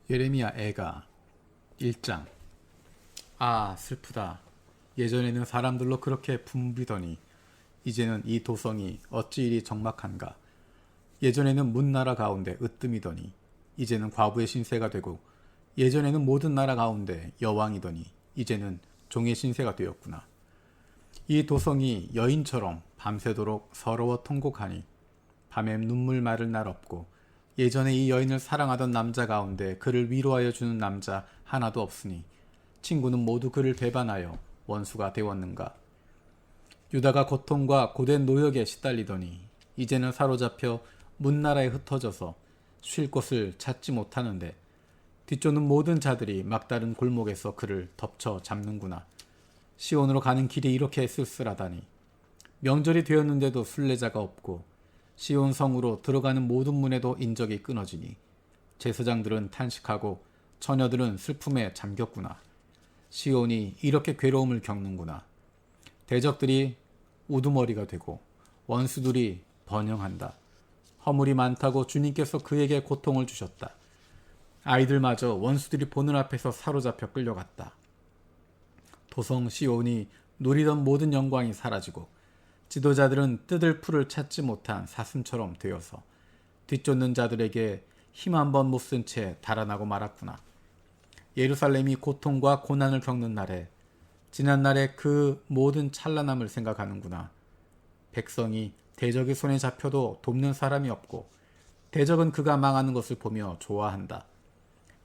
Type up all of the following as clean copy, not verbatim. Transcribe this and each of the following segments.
예레미야 애가 1장. 아 슬프다. 예전에는 사람들로 그렇게 붐비더니 이제는 이 도성이 어찌 이리 적막한가. 예전에는 문나라 가운데 으뜸이더니 이제는 과부의 신세가 되고, 예전에는 모든 나라 가운데 여왕이더니 이제는 종의 신세가 되었구나. 이 도성이 여인처럼 밤새도록 서러워 통곡하니 밤에 눈물 마를 날 없고, 예전에 이 여인을 사랑하던 남자 가운데 그를 위로하여 주는 남자 하나도 없으니 친구는 모두 그를 배반하여 원수가 되었는가. 유다가 고통과 고된 노역에 시달리더니 이제는 사로잡혀 문나라에 흩어져서 쉴 곳을 찾지 못하는데, 뒤쫓는 모든 자들이 막다른 골목에서 그를 덮쳐 잡는구나. 시온으로 가는 길이 이렇게 쓸쓸하다니. 명절이 되었는데도 순례자가 없고 시온 성으로 들어가는 모든 문에도 인적이 끊어지니 제사장들은 탄식하고 처녀들은 슬픔에 잠겼구나. 시온이 이렇게 괴로움을 겪는구나. 대적들이 우두머리가 되고 원수들이 번영한다. 허물이 많다고 주님께서 그에게 고통을 주셨다. 아이들마저 원수들이 보는 앞에서 사로잡혀 끌려갔다. 도성 시온이 누리던 모든 영광이 사라지고 지도자들은 뜯을 풀을 찾지 못한 사슴처럼 되어서 뒤쫓는 자들에게 힘 한 번 못 쓴 채 달아나고 말았구나. 예루살렘이 고통과 고난을 겪는 날에 지난날의 그 모든 찬란함을 생각하는구나. 백성이 대적의 손에 잡혀도 돕는 사람이 없고 대적은 그가 망하는 것을 보며 좋아한다.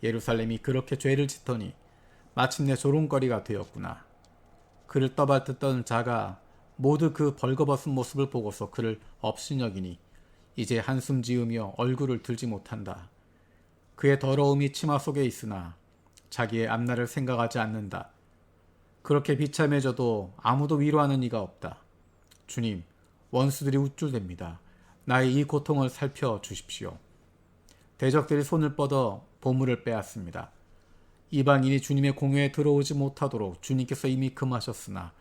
예루살렘이 그렇게 죄를 짓더니 마침내 조롱거리가 되었구나. 그를 떠받듣던 자가 모두 그 벌거벗은 모습을 보고서 그를 업신여기니 이제 한숨 지으며 얼굴을 들지 못한다. 그의 더러움이 치마 속에 있으나 자기의 앞날을 생각하지 않는다. 그렇게 비참해져도 아무도 위로하는 이가 없다. 주님, 원수들이 우쭐댑니다. 나의 이 고통을 살펴주십시오. 대적들이 손을 뻗어 보물을 빼앗습니다. 이방인이 주님의 공회에 들어오지 못하도록 주님께서 이미 금하셨으나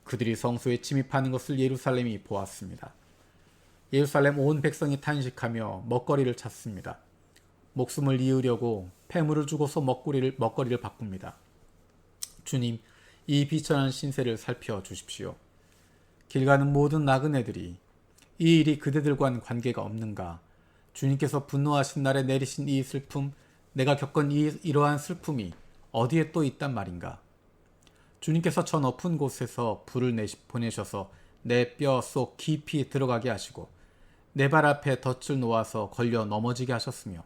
그들이 성소에 침입하는 것을 예루살렘이 보았습니다. 예루살렘 온 백성이 탄식하며 먹거리를 찾습니다. 목숨을 이으려고 폐물을 주고서 먹거리를 바꿉니다. 주님, 이 비천한 신세를 살펴주십시오. 길 가는 모든 나그네들이 이 일이 그대들과는 관계가 없는가? 주님께서 분노하신 날에 내리신 이 슬픔, 내가 겪은 이러한 슬픔이 어디에 또 있단 말인가? 주님께서 저 높은 곳에서 불을 보내셔서 내 뼈 속 깊이 들어가게 하시고 내 발 앞에 덫을 놓아서 걸려 넘어지게 하셨으며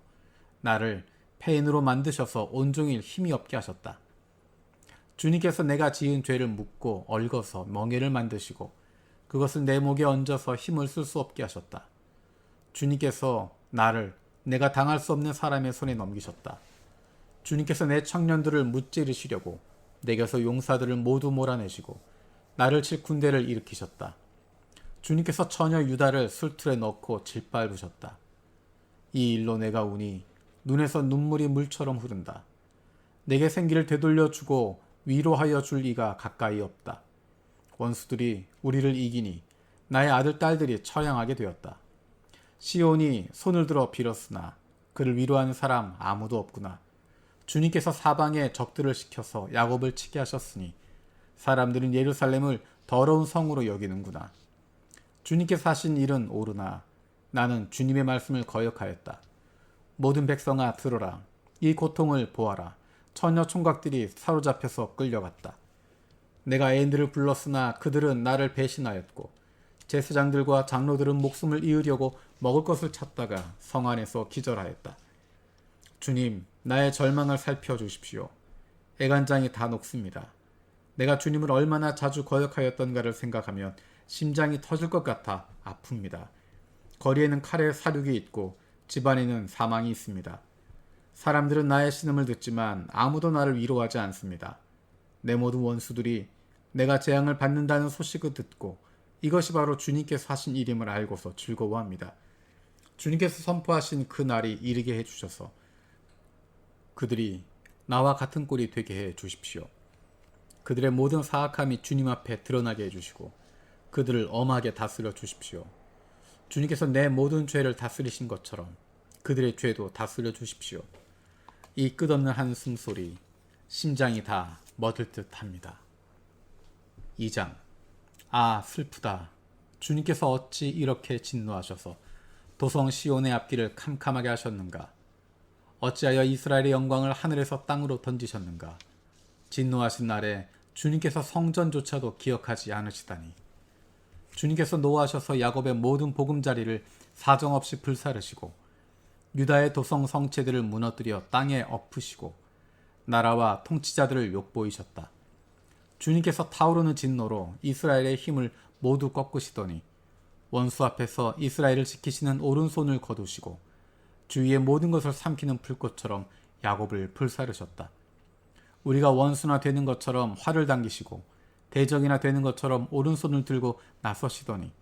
나를 폐인으로 만드셔서 온종일 힘이 없게 하셨다. 주님께서 내가 지은 죄를 묻고 얽어서 멍에를 만드시고 그것을 내 목에 얹어서 힘을 쓸 수 없게 하셨다. 주님께서 나를 내가 당할 수 없는 사람의 손에 넘기셨다. 주님께서 내 청년들을 무찌르시려고 내게서 용사들을 모두 몰아내시고 나를 칠 군대를 일으키셨다. 주님께서 처녀 유다를 술틀에 넣고 짓밟으셨다. 이 일로 내가 우니 눈에서 눈물이 물처럼 흐른다. 내게 생기를 되돌려주고 위로하여 줄 이가 가까이 없다. 원수들이 우리를 이기니 나의 아들 딸들이 처량하게 되었다. 시온이 손을 들어 빌었으나 그를 위로하는 사람 아무도 없구나. 주님께서 사방에 적들을 시켜서 야곱을 치게 하셨으니 사람들은 예루살렘을 더러운 성으로 여기는구나. 주님께서 하신 일은 옳으나 나는 주님의 말씀을 거역하였다. 모든 백성아 들어라. 이 고통을 보아라. 처녀 총각들이 사로잡혀서 끌려갔다. 내가 애인들을 불렀으나 그들은 나를 배신하였고 제사장들과 장로들은 목숨을 이으려고 먹을 것을 찾다가 성 안에서 기절하였다. 주님, 나의 절망을 살펴주십시오. 애간장이 다 녹습니다. 내가 주님을 얼마나 자주 거역하였던가를 생각하면 심장이 터질 것 같아 아픕니다. 거리에는 칼의 사륙이 있고 집안에는 사망이 있습니다. 사람들은 나의 신음을 듣지만 아무도 나를 위로하지 않습니다. 내 모든 원수들이 내가 재앙을 받는다는 소식을 듣고 이것이 바로 주님께서 하신 일임을 알고서 즐거워합니다. 주님께서 선포하신 그 날이 이르게 해주셔서 그들이 나와 같은 꼴이 되게 해 주십시오. 그들의 모든 사악함이 주님 앞에 드러나게 해주시고 그들을 엄하게 다스려 주십시오. 주님께서 내 모든 죄를 다스리신 것처럼 그들의 죄도 다스려 주십시오. 이 끝없는 한숨 소리, 심장이 다 멎을 듯 합니다. 2장. 아, 슬프다. 주님께서 어찌 이렇게 진노하셔서 도성 시온의 앞길을 캄캄하게 하셨는가? 어찌하여 이스라엘의 영광을 하늘에서 땅으로 던지셨는가? 진노하신 날에 주님께서 성전조차도 기억하지 않으시다니. 주님께서 노하셔서 야곱의 모든 보금자리를 사정없이 불사르시고 유다의 도성 성체들을 무너뜨려 땅에 엎으시고 나라와 통치자들을 욕보이셨다. 주님께서 타오르는 진노로 이스라엘의 힘을 모두 꺾으시더니 원수 앞에서 이스라엘을 지키시는 오른손을 거두시고 주위의 모든 것을 삼키는 불꽃처럼 야곱을 불사르셨다. 우리가 원수나 되는 것처럼 활을 당기시고 대적이나 되는 것처럼 오른손을 들고 나서시더니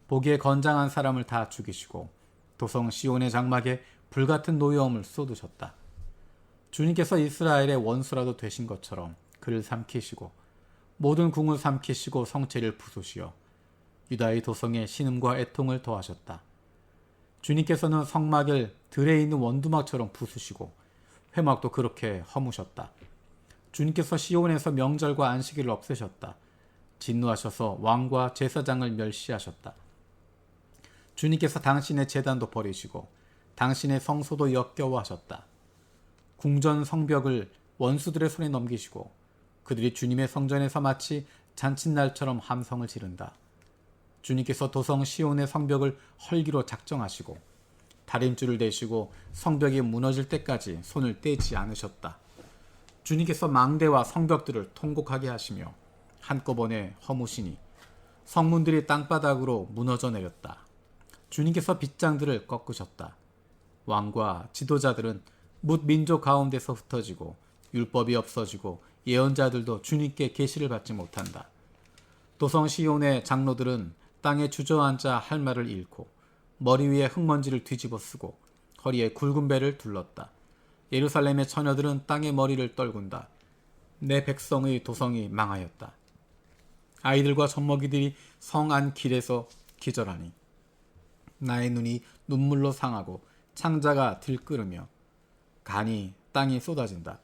보기에 건장한 사람을 다 죽이시고 도성 시온의 장막에 불같은 노여움을 쏟으셨다. 주님께서 이스라엘의 원수라도 되신 것처럼 그를 삼키시고 모든 궁을 삼키시고 성체를 부수시어 유다의 도성에 신음과 애통을 더하셨다. 주님께서는 성막을 들에 있는 원두막처럼 부수시고 회막도 그렇게 허무셨다. 주님께서 시온에서 명절과 안식일을 없애셨다. 진노하셔서 왕과 제사장을 멸시하셨다. 주님께서 당신의 제단도 버리시고 당신의 성소도 역겨워하셨다. 궁전 성벽을 원수들의 손에 넘기시고 그들이 주님의 성전에서 마치 잔칫날처럼 함성을 지른다. 주님께서 도성 시온의 성벽을 헐기로 작정하시고 다림줄을 대시고 성벽이 무너질 때까지 손을 떼지 않으셨다. 주님께서 망대와 성벽들을 통곡하게 하시며 한꺼번에 허무시니 성문들이 땅바닥으로 무너져 내렸다. 주님께서 빗장들을 꺾으셨다. 왕과 지도자들은 뭇 민족 가운데서 흩어지고 율법이 없어지고 예언자들도 주님께 계시를 받지 못한다. 도성 시온의 장로들은 땅에 주저앉아 할 말을 잃고 머리 위에 흙먼지를 뒤집어 쓰고 허리에 굵은 배를 둘렀다. 예루살렘의 처녀들은 땅의 머리를 떨군다. 내 백성의 도성이 망하였다. 아이들과 젖먹이들이 성 안 길에서 기절하니 나의 눈이 눈물로 상하고 창자가 들끓으며 간이 땅에 쏟아진다.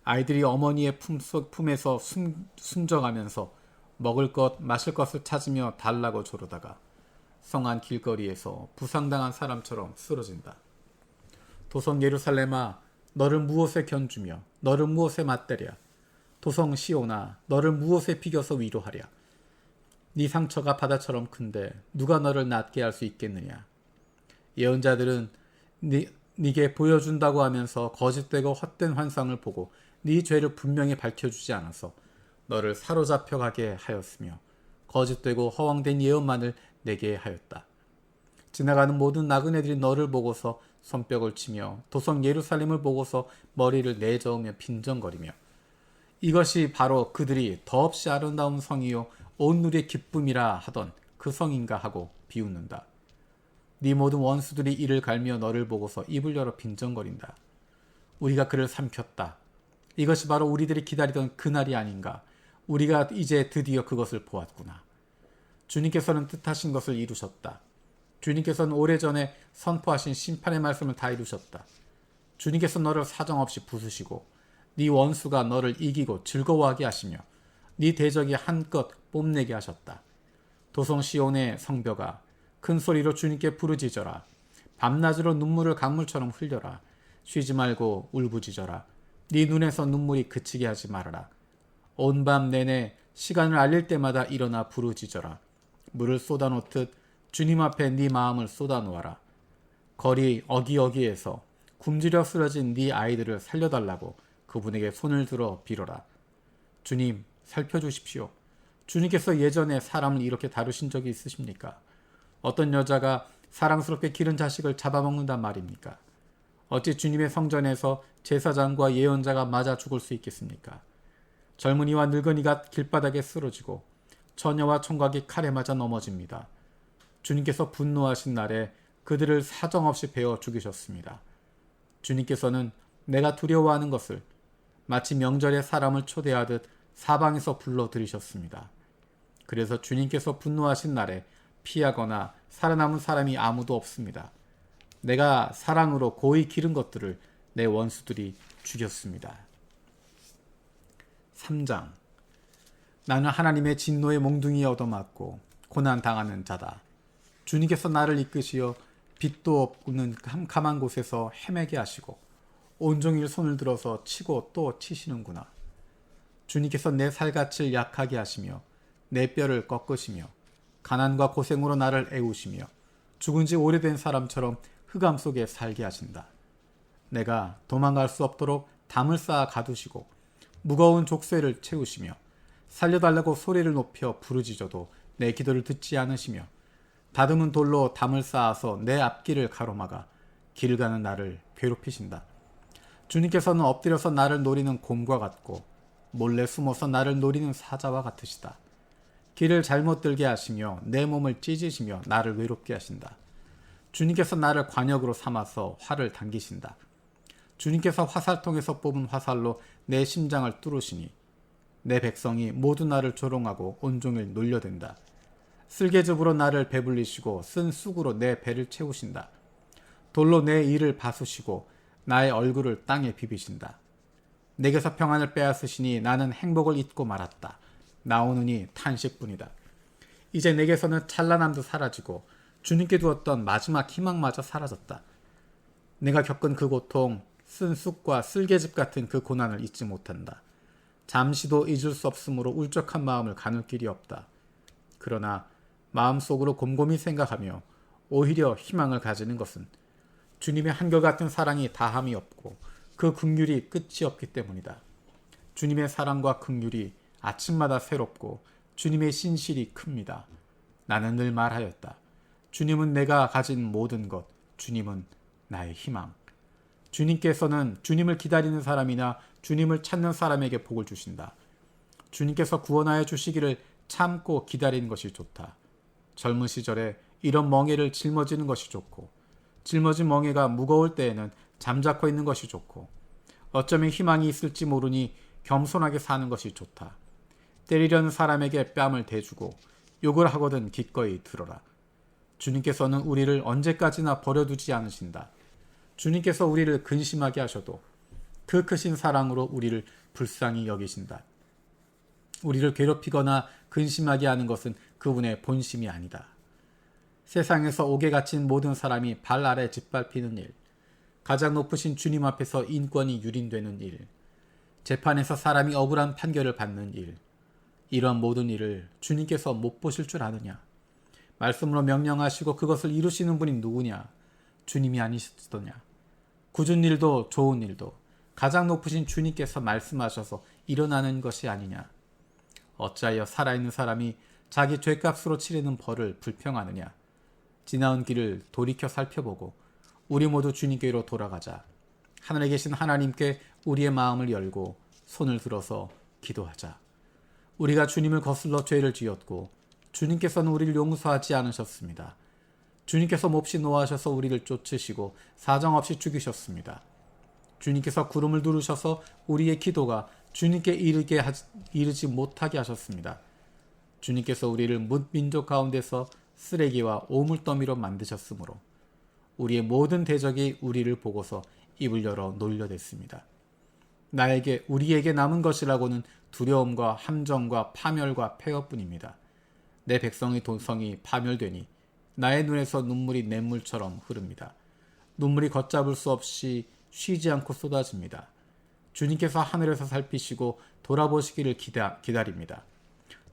아이들이 어머니의 품에서 숨져가면서 먹을 것 마실 것을 찾으며 달라고 조르다가 성안 길거리에서 부상당한 사람처럼 쓰러진다. 도성 예루살렘아, 너를 무엇에 견주며 너를 무엇에 맞대랴? 도성 시온아, 너를 무엇에 비겨서 위로하랴? 네 상처가 바다처럼 큰데 누가 너를 낫게 할 수 있겠느냐? 예언자들은 네게 보여준다고 하면서 거짓되고 헛된 환상을 보고 네 죄를 분명히 밝혀주지 않아서 너를 사로잡혀 가게 하였으며 거짓되고 허황된 예언만을 내게 하였다. 지나가는 모든 나그네들이 너를 보고서 손뼉을 치며 도성 예루살렘을 보고서 머리를 내저으며 빈정거리며 이것이 바로 그들이 더없이 아름다운 성이요 온 누리의 기쁨이라 하던 그 성인가 하고 비웃는다. 네 모든 원수들이 이를 갈며 너를 보고서 입을 열어 빈정거린다. 우리가 그를 삼켰다. 이것이 바로 우리들이 기다리던 그날이 아닌가. 우리가 이제 드디어 그것을 보았구나. 주님께서는 뜻하신 것을 이루셨다. 주님께서는 오래전에 선포하신 심판의 말씀을 다 이루셨다. 주님께서 너를 사정없이 부수시고 네 원수가 너를 이기고 즐거워하게 하시며 네 대적이 한껏 뽐내게 하셨다. 도성 시온의 성벽아, 큰 소리로 주님께 부르짖어라. 밤낮으로 눈물을 강물처럼 흘려라. 쉬지 말고 울부짖어라. 네 눈에서 눈물이 그치게 하지 말아라. 온 밤 내내 시간을 알릴 때마다 일어나 부르짖어라. 물을 쏟아놓듯 주님 앞에 네 마음을 쏟아놓아라. 거리 어기어기에서 굶주려 쓰러진 네 아이들을 살려달라고 그분에게 손을 들어 빌어라. 주님, 살펴주십시오. 주님께서 예전에 사람을 이렇게 다루신 적이 있으십니까? 어떤 여자가 사랑스럽게 기른 자식을 잡아먹는단 말입니까? 어찌 주님의 성전에서 제사장과 예언자가 맞아 죽을 수 있겠습니까? 젊은이와 늙은이가 길바닥에 쓰러지고 처녀와 총각이 칼에 맞아 넘어집니다. 주님께서 분노하신 날에 그들을 사정없이 베어 죽이셨습니다. 주님께서는 내가 두려워하는 것을 마치 명절에 사람을 초대하듯 사방에서 불러들이셨습니다. 그래서 주님께서 분노하신 날에 피하거나 살아남은 사람이 아무도 없습니다. 내가 사랑으로 고이 기른 것들을 내 원수들이 죽였습니다. 3장. 나는 하나님의 진노의 몽둥이에 얻어맞고 고난당하는 자다. 주님께서 나를 이끄시어 빛도 없는 캄캄한 곳에서 헤매게 하시고 온종일 손을 들어서 치고 또 치시는구나. 주님께서 내 살갗을 약하게 하시며 내 뼈를 꺾으시며 가난과 고생으로 나를 애우시며 죽은 지 오래된 사람처럼 흑암 속에 살게 하신다. 내가 도망갈 수 없도록 담을 쌓아 가두시고 무거운 족쇄를 채우시며 살려달라고 소리를 높여 부르짖어도 내 기도를 듣지 않으시며 다듬은 돌로 담을 쌓아서 내 앞길을 가로막아 길 가는 나를 괴롭히신다. 주님께서는 엎드려서 나를 노리는 곰과 같고 몰래 숨어서 나를 노리는 사자와 같으시다. 길을 잘못 들게 하시며 내 몸을 찢으시며 나를 외롭게 하신다. 주님께서 나를 관역으로 삼아서 활을 당기신다. 주님께서 화살통에서 뽑은 화살로 내 심장을 뚫으시니 내 백성이 모두 나를 조롱하고 온종일 놀려댄다. 쓸개즙으로 나를 배불리시고 쓴 쑥으로 내 배를 채우신다. 돌로 내 이를 바수시고 나의 얼굴을 땅에 비비신다. 내게서 평안을 빼앗으시니 나는 행복을 잊고 말았다. 나오느니 탄식뿐이다. 이제 내게서는 찬란함도 사라지고 주님께 두었던 마지막 희망마저 사라졌다. 내가 겪은 그 고통, 쓴 쑥과 쓸개즙 같은 그 고난을 잊지 못한다. 잠시도 잊을 수 없으므로 울적한 마음을 가눌 길이 없다. 그러나 마음속으로 곰곰이 생각하며 오히려 희망을 가지는 것은 주님의 한결같은 사랑이 다함이 없고 그 긍휼이 끝이 없기 때문이다. 주님의 사랑과 긍휼이 아침마다 새롭고 주님의 신실이 큽니다. 나는 늘 말하였다. 주님은 내가 가진 모든 것, 주님은 나의 희망. 주님께서는 주님을 기다리는 사람이나 주님을 찾는 사람에게 복을 주신다. 주님께서 구원하여 주시기를 참고 기다리는 것이 좋다. 젊은 시절에 이런 멍에를 짊어지는 것이 좋고 짊어진 멍에가 무거울 때에는 잠자코 있는 것이 좋고 어쩌면 희망이 있을지 모르니 겸손하게 사는 것이 좋다. 때리려는 사람에게 뺨을 대주고 욕을 하거든 기꺼이 들어라. 주님께서는 우리를 언제까지나 버려두지 않으신다. 주님께서 우리를 근심하게 하셔도 그 크신 사랑으로 우리를 불쌍히 여기신다. 우리를 괴롭히거나 근심하게 하는 것은 그분의 본심이 아니다. 세상에서 옥에 갇힌 모든 사람이 발 아래 짓밟히는 일, 가장 높으신 주님 앞에서 인권이 유린되는 일, 재판에서 사람이 억울한 판결을 받는 일, 이런 모든 일을 주님께서 못 보실 줄 아느냐? 말씀으로 명령하시고 그것을 이루시는 분이 누구냐? 주님이 아니시더냐? 굳은 일도 좋은 일도 가장 높으신 주님께서 말씀하셔서 일어나는 것이 아니냐? 어찌하여 살아있는 사람이 자기 죄값으로 치르는 벌을 불평하느냐? 지나온 길을 돌이켜 살펴보고 우리 모두 주님께로 돌아가자. 하늘에 계신 하나님께 우리의 마음을 열고 손을 들어서 기도하자. 우리가 주님을 거슬러 죄를 지었고 주님께서는 우리를 용서하지 않으셨습니다. 주님께서 몹시 노하셔서 우리를 쫓으시고 사정없이 죽이셨습니다. 주님께서 구름을 두르셔서 우리의 기도가 주님께 이르지 못하게 하셨습니다. 주님께서 우리를 민족 가운데서 쓰레기와 오물더미로 만드셨으므로 우리의 모든 대적이 우리를 보고서 입을 열어 놀려댔습니다. 우리에게 남은 것이라고는 두려움과 함정과 파멸과 폐허뿐입니다. 내 백성의 도성이 파멸되니 나의 눈에서 눈물이 냇물처럼 흐릅니다. 눈물이 걷잡을 수 없이 쉬지 않고 쏟아집니다. 주님께서 하늘에서 살피시고 돌아보시기를 기다립니다.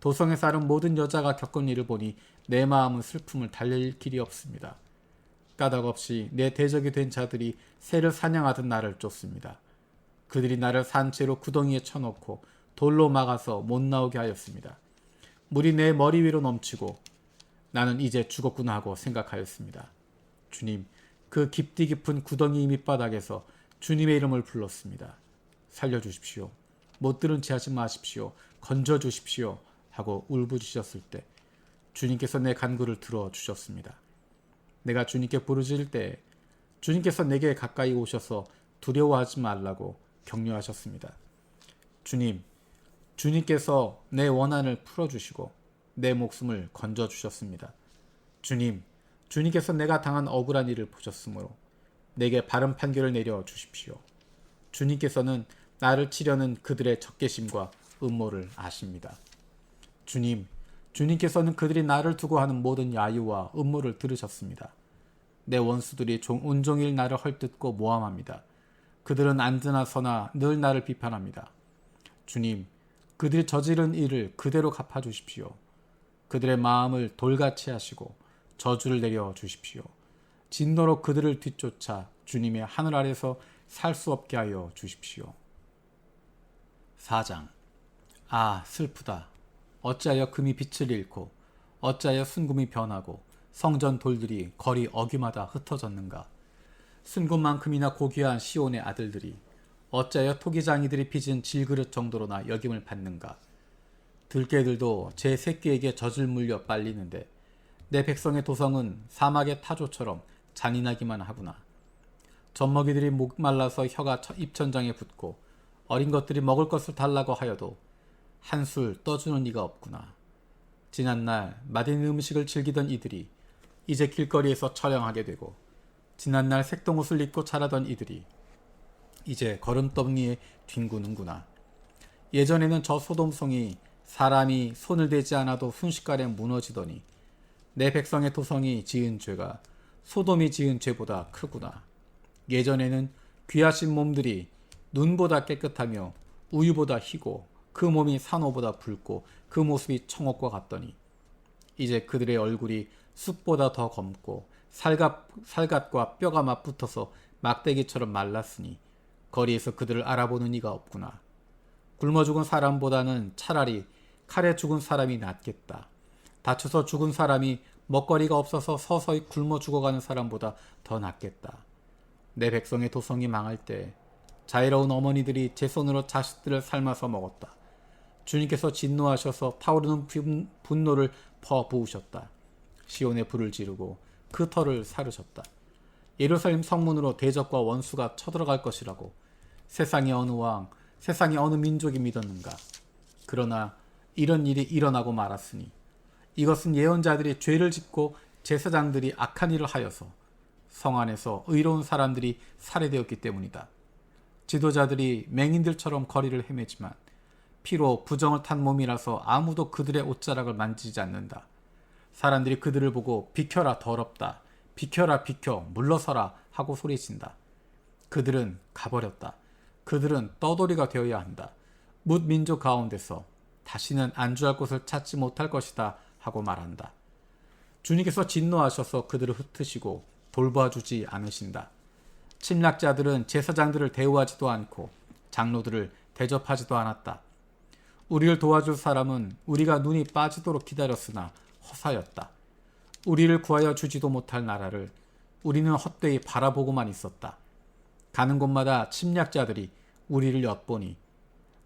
도성에 사는 모든 여자가 겪은 일을 보니 내 마음은 슬픔을 달랠 길이 없습니다. 까닭없이 내 대적이 된 자들이 새를 사냥하듯 나를 쫓습니다. 그들이 나를 산채로 구덩이에 쳐놓고 돌로 막아서 못 나오게 하였습니다. 물이 내 머리 위로 넘치고 나는 이제 죽었구나 하고 생각하였습니다. 주님, 그 깊디 깊은 구덩이 밑바닥에서 주님의 이름을 불렀습니다. 살려주십시오. 못 들은 채 하지 마십시오. 건져주십시오. 하고 울부짖었을 때 주님께서 내 간구를 들어주셨습니다. 내가 주님께 부르짖을 때 주님께서 내게 가까이 오셔서 두려워하지 말라고 격려하셨습니다. 주님께서 내 원한을 풀어주시고 내 목숨을 건져주셨습니다. 주님께서 내가 당한 억울한 일을 보셨으므로 내게 바른 판결을 내려 주십시오. 주님께서는 나를 치려는 그들의 적개심과 음모를 아십니다. 주님께서는 그들이 나를 두고 하는 모든 야유와 음모를 들으셨습니다. 내 원수들이 온종일 나를 헐뜯고 모함합니다. 그들은 앉으나 서나 늘 나를 비판합니다. 주님, 그들이 저지른 일을 그대로 갚아주십시오. 그들의 마음을 돌같이 하시고 저주를 내려 주십시오. 진노로 그들을 뒤쫓아 주님의 하늘 아래서 살 수 없게 하여 주십시오. 4장. 아, 슬프다. 어찌하여 금이 빛을 잃고 어찌하여 순금이 변하고 성전 돌들이 거리 어귀마다 흩어졌는가. 순금만큼이나 고귀한 시온의 아들들이 어찌하여 토기장이들이 빚은 질그릇 정도로나 여김을 받는가. 들깨들도 제 새끼에게 젖을 물려 빨리는데 내 백성의 도성은 사막의 타조처럼 잔인하기만 하구나. 젖먹이들이 목말라서 혀가 입천장에 붙고 어린 것들이 먹을 것을 달라고 하여도 한술 떠주는 이가 없구나. 지난날 맛있는 음식을 즐기던 이들이 이제 길거리에서 처량하게 되고 지난날 색동옷을 입고 자라던 이들이 이제 거름더미에 뒹구는구나. 예전에는 저 소돔성이 사람이 손을 대지 않아도 순식간에 무너지더니 내 백성의 도성이 지은 죄가 소돔이 지은 죄보다 크구나. 예전에는 귀하신 몸들이 눈보다 깨끗하며 우유보다 희고 그 몸이 산호보다 붉고 그 모습이 청옥과 같더니 이제 그들의 얼굴이 쑥보다 더 검고 살갗과 뼈가 맞붙어서 막대기처럼 말랐으니 거리에서 그들을 알아보는 이가 없구나. 굶어 죽은 사람보다는 차라리 칼에 죽은 사람이 낫겠다. 다쳐서 죽은 사람이 먹거리가 없어서 서서히 굶어 죽어가는 사람보다 더 낫겠다. 내 백성의 도성이 망할 때 자애로운 어머니들이 제 손으로 자식들을 삶아서 먹었다. 주님께서 진노하셔서 타오르는 분노를 퍼부으셨다. 시온에 불을 지르고 그 터를 사르셨다. 예루살렘 성문으로 대적과 원수가 쳐들어갈 것이라고 세상의 어느 왕, 세상의 어느 민족이 믿었는가. 그러나 이런 일이 일어나고 말았으니 이것은 예언자들이 죄를 짓고 제사장들이 악한 일을 하여서 성 안에서 의로운 사람들이 살해되었기 때문이다. 지도자들이 맹인들처럼 거리를 헤매지만 피로 부정을 탄 몸이라서 아무도 그들의 옷자락을 만지지 않는다. 사람들이 그들을 보고 비켜라 더럽다. 비켜라 비켜 물러서라 하고 소리친다. 그들은 가버렸다. 그들은 떠돌이가 되어야 한다. 뭇 민족 가운데서 다시는 안주할 곳을 찾지 못할 것이다 하고 말한다. 주님께서 진노하셔서 그들을 흩으시고 돌봐주지 않으신다. 침략자들은 제사장들을 대우하지도 않고 장로들을 대접하지도 않았다. 우리를 도와줄 사람은 우리가 눈이 빠지도록 기다렸으나 허사였다. 우리를 구하여 주지도 못할 나라를 우리는 헛되이 바라보고만 있었다. 가는 곳마다 침략자들이 우리를 엿보니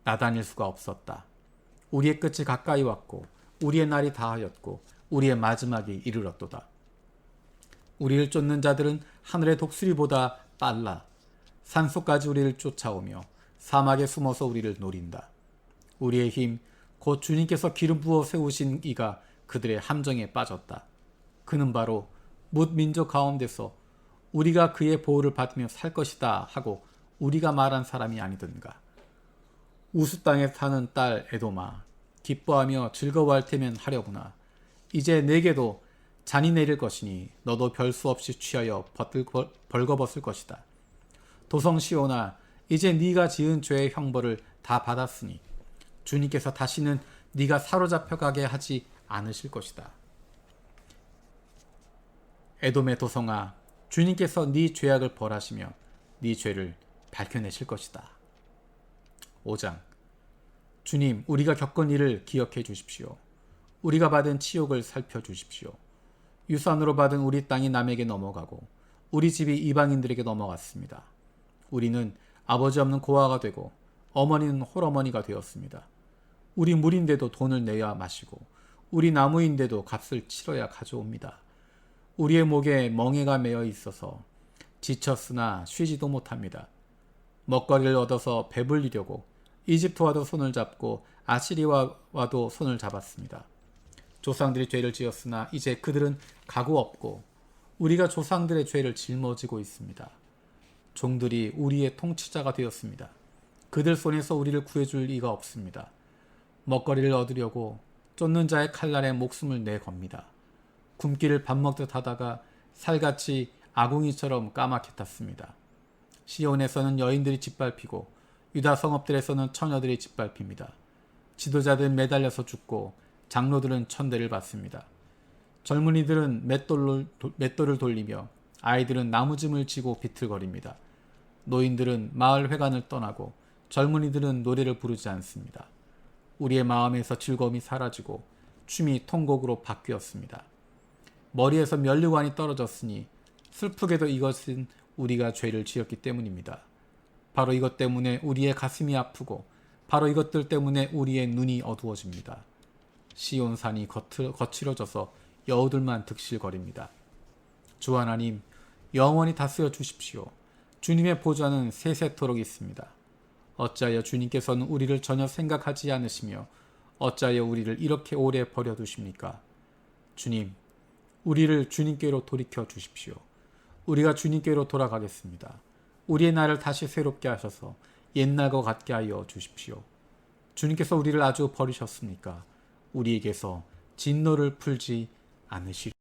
나다닐 수가 없었다. 우리의 끝이 가까이 왔고 우리의 날이 다하였고 우리의 마지막이 이르렀도다. 우리를 쫓는 자들은 하늘의 독수리보다 빨라 산속까지 우리를 쫓아오며 사막에 숨어서 우리를 노린다. 우리의 힘 곧 주님께서 기름 부어 세우신 이가 그들의 함정에 빠졌다. 그는 바로 뭇 민족 가운데서 우리가 그의 보호를 받으며 살 것이다 하고 우리가 말한 사람이 아니던가. 우수 땅에 사는 딸 에도마 기뻐하며 즐거워할 테면 하려구나. 이제 내게도 잔이 내릴 것이니 너도 별수 없이 취하여 벌거벗을 것이다. 도성 시온아 이제 네가 지은 죄의 형벌을 다 받았으니 주님께서 다시는 네가 사로잡혀 가게 하지 않으실 것이다. 에돔의 도성아 주님께서 네 죄악을 벌하시며 네 죄를 밝혀내실 것이다. 5장. 주님, 우리가 겪은 일을 기억해 주십시오. 우리가 받은 치욕을 살펴주십시오. 유산으로 받은 우리 땅이 남에게 넘어가고 우리 집이 이방인들에게 넘어갔습니다. 우리는 아버지 없는 고아가 되고 어머니는 홀어머니가 되었습니다. 우리 물인데도 돈을 내야 마시고 우리 나무인데도 값을 치러야 가져옵니다. 우리의 목에 멍에가 매어 있어서 지쳤으나 쉬지도 못합니다. 먹거리를 얻어서 배불리려고 이집트와도 손을 잡고 아시리와도 손을 잡았습니다. 조상들이 죄를 지었으나 이제 그들은 가고 없고 우리가 조상들의 죄를 짊어지고 있습니다. 종들이 우리의 통치자가 되었습니다. 그들 손에서 우리를 구해줄 리가 없습니다. 먹거리를 얻으려고 쫓는 자의 칼날에 목숨을 내겁니다. 굶기를 밥 먹듯 하다가 살같이 아궁이처럼 까맣게 탔습니다. 시온에서는 여인들이 짓밟히고 유다 성읍들에서는 처녀들이 짓밟힙니다. 지도자들은 매달려서 죽고 장로들은 천대를 받습니다. 젊은이들은 맷돌을 돌리며 아이들은 나무짐을 지고 비틀거립니다. 노인들은 마을 회관을 떠나고 젊은이들은 노래를 부르지 않습니다. 우리의 마음에서 즐거움이 사라지고 춤이 통곡으로 바뀌었습니다. 머리에서 면류관이 떨어졌으니 슬프게도 이것은 우리가 죄를 지었기 때문입니다. 바로 이것 때문에 우리의 가슴이 아프고 바로 이것들 때문에 우리의 눈이 어두워집니다. 시온산이 거칠어져서 여우들만 득실거립니다. 주 하나님, 영원히 다스려 주십시오. 주님의 보좌는 세세토록 있습니다. 어찌하여 주님께서는 우리를 전혀 생각하지 않으시며 어찌하여 우리를 이렇게 오래 버려두십니까? 주님, 우리를 주님께로 돌이켜 주십시오. 우리가 주님께로 돌아가겠습니다. 우리의 날을 다시 새롭게 하셔서 옛날과 같게 하여 주십시오. 주님께서 우리를 아주 버리셨습니까? 우리에게서 진노를 풀지 않으시리.